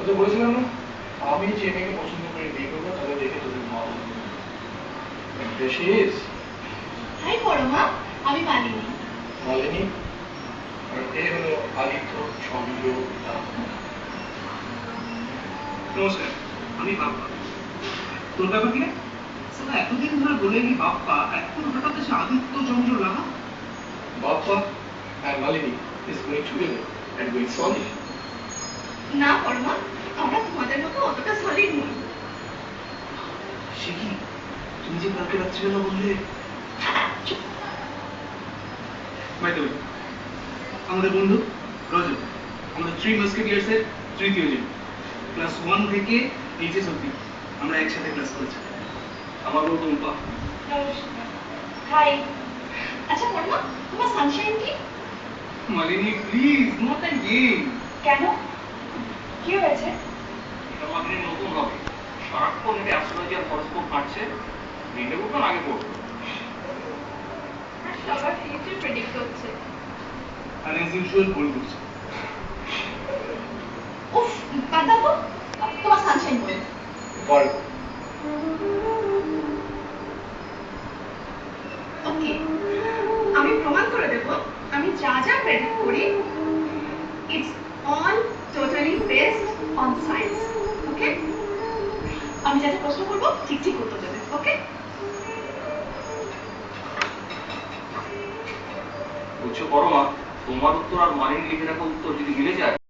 তোদের বলেছিলাম না আমি যে মেয়েকে পছন্দ করে বিয়ে করবো তাহলে দেখে তোদের মা বেশি। হাই পরমা, আমি মালিনী। মালিনী আর এ হলো আদিত্য চন্দ্র। নমস্কার, আমি বাপ্পা। তোর ব্যাপার কি রে? সেটা এতদিন ধরে বলেনি বাপ্পা, এখন হঠাৎ এসে আদিত্য চন্দ্র Laha. Bappa and Malini is going together and going solid. না পরমা, আমরা তোমাদের মতো অতটা সলিড নই। সে কি, তুমি যে কালকে রাত্রিবেলা বললে? বাই দ্য ওয়ে, আমাদের বন্ধু রজত, আমাদের থ্রি মাস্কেটিয়ার্স এর তৃতীয় জন, ক্লাস 1 থেকে এইচএস অবধি আমরা একসাথে ক্লাস করেছি। আমার বউ টুম্পা। হাই। আচ্ছা পরমা, তোমার সানশাইন কি? Malini please, not again. কেন, কি হয়েছে? এটা আমাদের নতুন হবে, সারাক্ষণ এটা অ্যাস্ট্রোলজি আর হরোস্কোপ মারছে, দিনে উঠবে আগে পড়বে। সবার ফিউচার প্রেডিক্ট হচ্ছে। আর অ্যাজ ইউজুয়াল ভুল করছে। উফ, বাদ দাও তো, তোমার সানশাইন বলে। Virgo. ওকে, আমি প্রমাণ করে দেব আমি যা যা প্রেডিক্ট করি it's all totally based on science. Okay, আমি যাতে প্রশ্ন করবো ঠিক ঠিক উত্তর দেবে। ওকে, বুঝছো পরমা, তোমার উত্তর আর মালিনী লিখে রাখা উত্তর যদি মিলে যায়